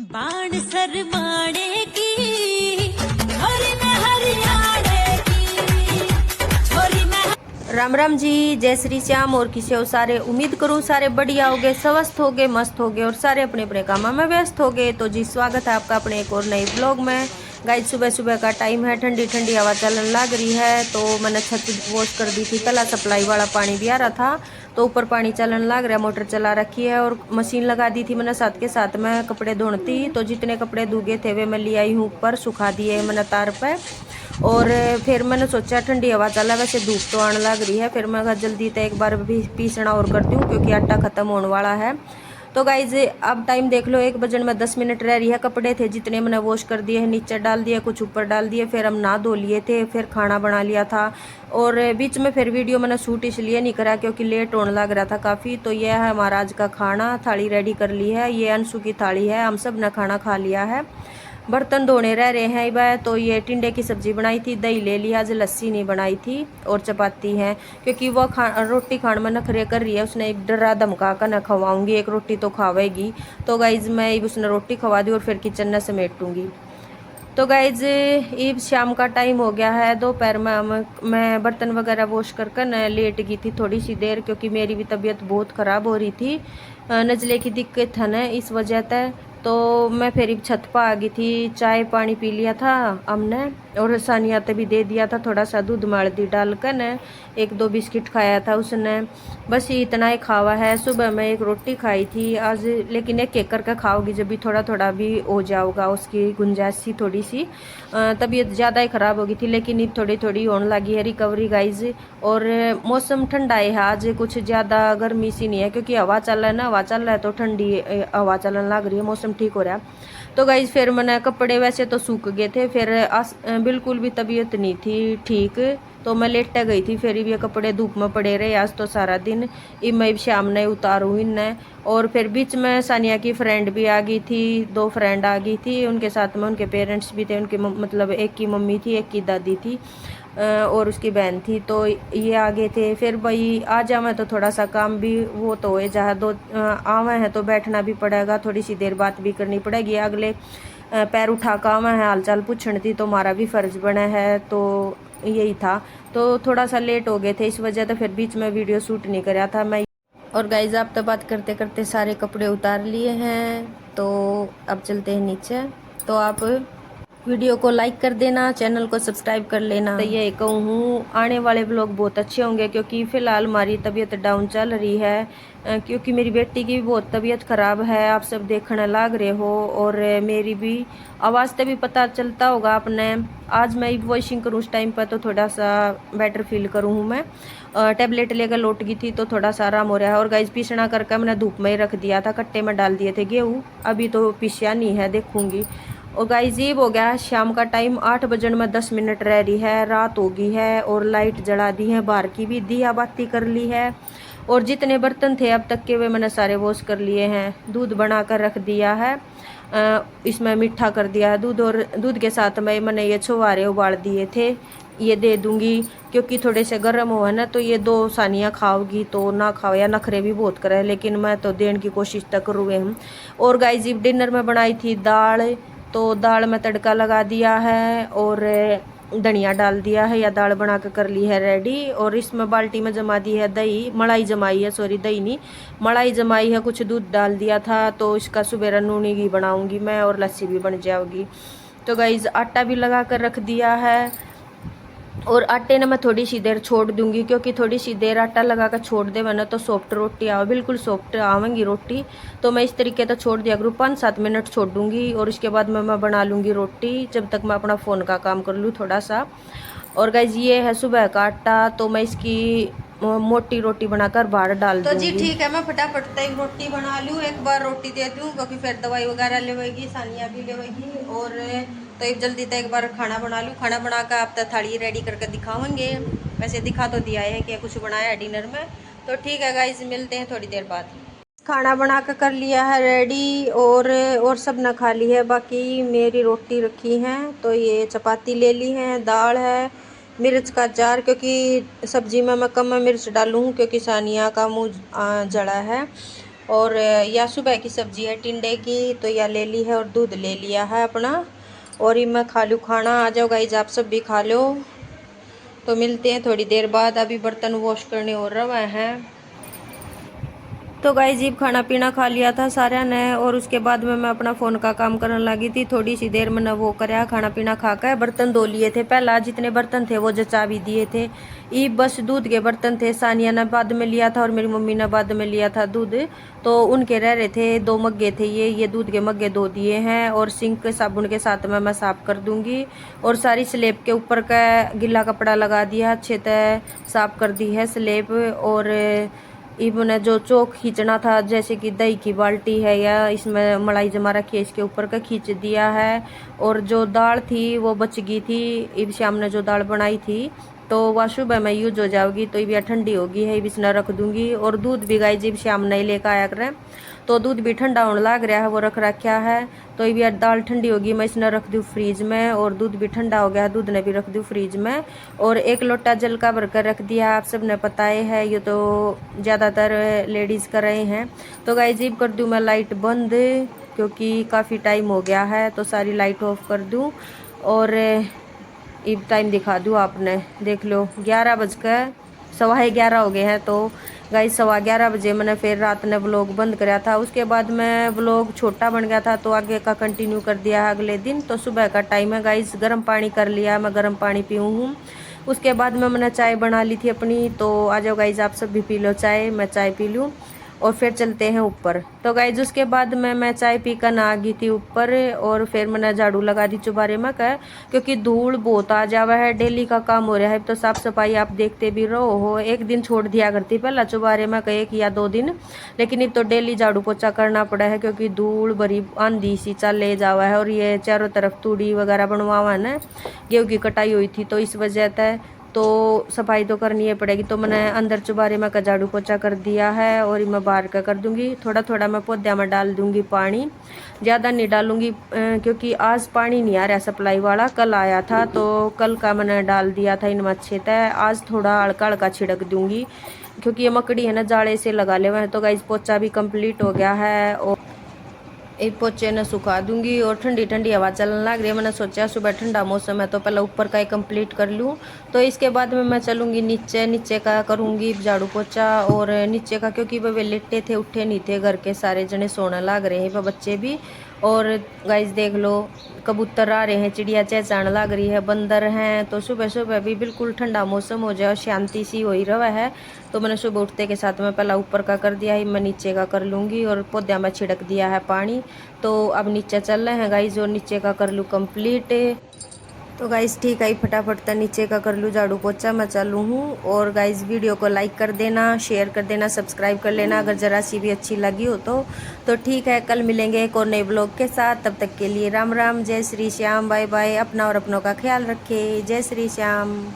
बाण सरमाणे की छोरी में हरियाणे की छोरी में। राम राम जी, जय श्री श्याम। और किसी और सारे उम्मीद करूँ सारे बढ़िया हो गए, स्वस्थ हो गए, मस्त हो गए और सारे अपने अपने कामों में व्यस्त हो गए। तो जी स्वागत है आपका अपने एक और नए ब्लॉग में। गाइस सुबह सुबह का टाइम है, ठंडी ठंडी हवा चलने लग रही है। तो मैंने छत वॉश कर दी थी, कला सप्लाई वाला पानी भी आ रहा था तो ऊपर पानी चलने लग रहा है, मोटर चला रखी है और मशीन लगा दी थी मैंने साथ के साथ में कपड़े धोती। तो जितने कपड़े धुगे थे वे मैं ले आई हूँ ऊपर, सुखा दिए मैंने तार पे। और फिर मैंने सोचा ठंडी हवा चला, वैसे धूप तो आने लग रही है, फिर मैं कहा जल्दी तो एक बार भी पीसना और कर दूँ क्योंकि आटा खत्म होने वाला है। तो गाइज अब टाइम देख लो, 1 बजने में 10 मिनट रह रही है। कपड़े थे जितने मैंने वॉश कर दिए हैं, नीचे डाल दिए, कुछ ऊपर डाल दिए, फिर हम नहा धो लिए थे, फिर खाना बना लिया था। और बीच में फिर वीडियो मैंने शूट इसलिए नहीं करा क्योंकि लेट होने लग रहा था काफ़ी। तो यह है हमारा आज का खाना, थाली रेडी कर ली है, ये अंशु की थाली है, हम सब ने खाना खा लिया है। बर्तन धोने रह रहे हैं वह। तो ये टिंडे की सब्जी बनाई थी, दही ले लिया, आज लस्सी नहीं बनाई थी और चपाती है क्योंकि वो रोटी खाने में नखरे कर रही है। उसने एक डरा धमका कर न खवाऊंगी, एक रोटी तो खावेगी। तो गाइज मैं उसने रोटी खवा दी और फिर किचन में समेटूंगी। तो गाइज ये शाम का टाइम हो गया है, दोपहर में मैं बर्तन वगैरह वॉश कर कर न लेट गई थी थोड़ी सी देर क्योंकि मेरी भी तबीयत बहुत ख़राब हो रही थी, नज़ले की दिक्कत है ना, इस वजह से। तो मैं फिर छत पर आ गई थी, चाय पानी पी लिया था हमने और सानिया तो भी दे दिया था, थोड़ा सा दूध मालदी डाल कर न 1-2 बिस्किट खाया था उसने, बस इतना ही खावा है। सुबह में एक रोटी खाई थी आज, लेकिन एक केक करके खाओगी जब भी थोड़ा थोड़ा भी हो जाओगा, उसकी गुंजाइश सी थोड़ी सी। तबीयत ज़्यादा ही ख़राब हो गई थी लेकिन अब थोड़ी थोड़ी होने लगी है रिकवरी गाइज। और मौसम ठंडा है आज, कुछ ज़्यादा गर्मी सी नहीं है क्योंकि हवा चल रहा है ना, हवा चल रहा है तो ठंडी हवा चलने लग रही है, मौसम ठीक हो रहा है। तो गाइज फिर मैंने कपड़े वैसे तो सूख गए थे, फिर बिल्कुल भी तबीयत नहीं थी ठीक, तो मैं लेट गई थी। फिर ये कपड़े धूप में पड़े रहे आज तो सारा दिन, इब मैं शाम ने उतारूँ इन्हें। और फिर बीच में सानिया की फ्रेंड भी आ गई थी, 2 फ्रेंड आ गई थी, उनके साथ में उनके पेरेंट्स भी थे, उनके मतलब एक की मम्मी थी, एक की दादी थी और उसकी बहन थी। तो ये आ गए थे। फिर भाई आ जावे तो थोड़ा सा काम भी वो तो हो, जहाँ 2 आवे हैं तो बैठना भी पड़ेगा, थोड़ी सी देर बात भी करनी पड़ेगी। अगले पैर उठा कर आवे हैं, हालचाल पूछने थी तो हमारा भी फर्ज बना है, तो यही था। तो थोड़ा सा लेट हो गए थे इस वजह तो फिर बीच में वीडियो शूट नहीं कराया था मैं। और गाइज आप तो बात करते करते सारे कपड़े उतार लिए हैं, तो अब चलते हैं नीचे। तो आप वीडियो को लाइक कर देना, चैनल को सब्सक्राइब कर लेना। तो ये कहूँ आने वाले व्लॉग बहुत अच्छे होंगे क्योंकि फ़िलहाल हमारी तबीयत डाउन चल रही है क्योंकि मेरी बेटी की भी बहुत तबीयत ख़राब है, आप सब देखने लग रहे हो। और मेरी भी आवाज़ से भी पता चलता होगा आपने। आज मैं वॉइसिंग करूँ उस टाइम पर तो थोड़ा सा बेटर फील करूँ हूँ मैं। टैबलेट लेकर लौट गई थी तो थोड़ा सा आराम हो रहा है। और गाइस पीसना करके मैंने धूप में ही रख दिया था, कट्टे में डाल दिए थे गेहूँ, अभी तो पिसिया नहीं है, देखूँगी। और गाइस ये हो गया शाम का टाइम, 8 बजने में 10 मिनट रह रही है, रात हो गई है और लाइट जला दी है, बाहर की भी दिया बाती कर ली है। और जितने बर्तन थे अब तक के वे मैंने सारे वॉश कर लिए हैं। दूध बना कर रख दिया है, इसमें मीठा कर दिया है दूध, और दूध के साथ में मैंने ये छुहारे उबाल दिए थे, ये दे दूंगी क्योंकि थोड़े से गर्म हो है ना। तो ये 2 सानियाँ खाओगी तो ना खाओ, या नखरे भी बहुत करे, लेकिन मैं तो देने की कोशिश तक करूँगे हम। और गाइस डिनर में बनाई थी दाल, तो दाल में तड़का लगा दिया है और धनिया डाल दिया है, या दाल बना कर ली है रेडी। और इसमें बाल्टी में जमा दी है दही, मलाई जमाई है, सॉरी दही नहीं मलाई जमाई है, कुछ दूध डाल दिया था। तो इसका सुबेरा नूनी घी बनाऊंगी मैं और लस्सी भी बन जाएगी। तो गाइज आटा भी लगा कर रख दिया है और आटे ने मैं थोड़ी सी देर छोड़ दूंगी क्योंकि थोड़ी सी देर आटा लगा कर छोड़ दे मैंने तो सॉफ्ट रोटी आवे, बिल्कुल सॉफ्ट आवेंगी रोटी। तो मैं इस तरीके से छोड़ दिया करूँ, 5-7 मिनट छोड़ दूंगी और उसके बाद मैं बना लूँगी रोटी, जब तक मैं अपना फ़ोन का काम कर लूँ थोड़ा सा। और गाइज ये है सुबह का आटा, तो मैं इसकी मोटी रोटी बनाकर बाहर डाल दूँगी। तो जी ठीक है, मैं फटाफट तक रोटी बना लूँ, एक बार रोटी दे दूँ क्योंकि फिर दवाई वगैरह लेवेगी, सानिया भी लेवेगी। और तो एक जल्दी तक एक बार खाना बना लूँ, खाना बना कर आप तक थाली रेडी करके दिखावेंगे। वैसे दिखा तो दिया है कि कुछ बनाया है डिनर में। तो ठीक है गाइज, मिलते हैं थोड़ी देर बाद। खाना बना कर लिया है रेडी और सब ने खा ली है, बाकी मेरी रोटी रखी है। तो ये चपाती ले ली है, दाल है, मिर्च का अचार, क्योंकि सब्जी में मैं कम मिर्च डालूँ क्योंकि सानिया का मुँह जला है। और या सुबह की सब्जी है टिंडे की, तो या ले ली है और दूध ले लिया है अपना। और ये मैं खा लूँ खाना। आ जाओ गाइज आप सब भी खा लो। तो मिलते हैं थोड़ी देर बाद। अभी बर्तन वॉश करने हो रहे हैं। तो गाइस जी खाना पीना खा लिया था सारा ने, और उसके बाद में मैं अपना फ़ोन का काम करने लगी थी। थोड़ी सी देर मैंने वो कराया, खाना पीना खा कर बर्तन धो लिए थे। पहला जितने बर्तन थे वो जचा भी दिए थे। ये बस दूध के बर्तन थे, सानिया ने बाद में लिया था और मेरी मम्मी ने बाद में लिया था दूध, तो उनके रह रहे थे। 2 मग्गे थे ये दूध के मग्गे धो दिए हैं। और सिंक साबुन के साथ में मैं साफ़ कर दूंगी। और सारी स्लेब के ऊपर का गिला कपड़ा लगा दिया, अच्छे से साफ़ कर दी है स्लेब। और इवन जो चौक खींचना था, जैसे कि दही की बाल्टी है या इसमें मलाई जमा रखी है, इसके ऊपर का खींच दिया है। और जो दाल थी वो बच गई थी, इब शाम ने जो दाल बनाई थी तो वह सुबह में यूज हो जाओगी, तो ये ठंडी होगी है, इब इसने रख दूंगी। और दूध भी गाय जी शाम नहीं लेकर आया करें, तो दूध भी ठंडा होने लग रहा है, वो रख रखा है। तो ये दाल ठंडी होगी, मैं इसने रख दूँ फ्रीज में। और दूध भी ठंडा हो गया, दूध ने भी रख दूँ फ्रीज में। और 1 लोटा जल का भरकर रख दिया, आप सब ने पता है, ये तो ज़्यादातर लेडीज़ कर रहे हैं। तो गाइस जी कर दूँ मैं लाइट बंद, क्योंकि काफ़ी टाइम हो गया है, तो सारी लाइट ऑफ कर दूँ। और इब टाइम दिखा दूँ आपने, देख लो 11:11 हो गए हैं। तो गाइस 11:15 बजे मैंने फिर रात ने व्लॉग बंद कराया था। उसके बाद में व्लॉग छोटा बन गया था, तो आगे का कंटिन्यू कर दिया अगले दिन। तो सुबह का टाइम है गाइस, गर्म पानी कर लिया, मैं गर्म पानी पीऊँ हूँ। उसके बाद में मैंने चाय बना ली थी अपनी। तो आ जाओ गाइस आप सब भी पी लो चाय, मैं चाय पी लूँ और फिर चलते हैं ऊपर। तो गाइज उसके बाद में मैं चाय पीकर ना आ गई थी ऊपर। और फिर मैंने झाड़ू लगा दी चुबारे में का, क्योंकि धूल बहुत आ जावा है, डेली का काम हो रहा है। तो साफ सफाई आप देखते भी रहो हो। एक दिन छोड़ दिया करती पहला चुबारे में का 1 या 2 दिन, लेकिन अब तो डेली झाड़ू पोछा करना पड़ा है, क्योंकि धूल भरी आंधी सी चले जावा है। और ये चारों तरफ तूड़ी वगैरह बनवावा ना, गेहूँ की कटाई हुई थी, तो इस वजह से तो सफाई तो करनी है पड़ेगी। तो मैंने अंदर चुबारे में का झाड़ू पोछा कर दिया है, और मैं बाहर का कर दूंगी। थोड़ा थोड़ा मैं पौधे में डाल दूंगी पानी, ज़्यादा नहीं डालूंगी, क्योंकि आज पानी नहीं आ रहा सप्लाई वाला। कल आया था, तो कल का मैंने डाल दिया था इनमें अच्छे तय। आज थोड़ा हल्का हल्का छिड़क दूंगी, क्योंकि ये मकड़ी है ना, जाले से लगा ले हुए हैं। तो गाइस पोछा भी कंप्लीट हो गया है, और एक पोचे ने सुखा दूंगी। और ठंडी ठंडी हवा चलने लग रही है, मैंने सोचा सुबह ठंडा मौसम है, तो पहले ऊपर का ही कंप्लीट कर लूँ। तो इसके बाद में मैं चलूँगी नीचे का करूँगी झाड़ू पोछा। और नीचे का क्योंकि वे लेटे थे, उठे नहीं थे, घर के सारे जने सोने लग रहे हैं, वह बच्चे भी। और गाइस देख लो कबूतर आ रहे हैं, चिड़िया चहचहाने लग रही है, बंदर हैं। तो सुबह सुबह भी बिल्कुल ठंडा मौसम हो जाए, शांति सी हो ही रहा है। तो मैंने सुबह उठते के साथ में पहला ऊपर का कर दिया है, मैं नीचे का कर लूँगी। और पौधा में छिड़क दिया है पानी। तो अब नीचे चल रहे हैं गाइस, और नीचे का कर लूँ कंप्लीट। तो गाइस ठीक है, फटाफट तो नीचे का कर लूँ झाड़ू पोछा, मैं चालू हूँ। और गाइस वीडियो को लाइक कर देना, शेयर कर देना, सब्सक्राइब कर लेना अगर ज़रा सी भी अच्छी लगी हो तो ठीक है। कल मिलेंगे एक और नए ब्लॉग के साथ, तब तक के लिए राम राम, जय श्री श्याम, बाय बाय। अपना और अपनों का ख्याल रखें, जय श्री श्याम।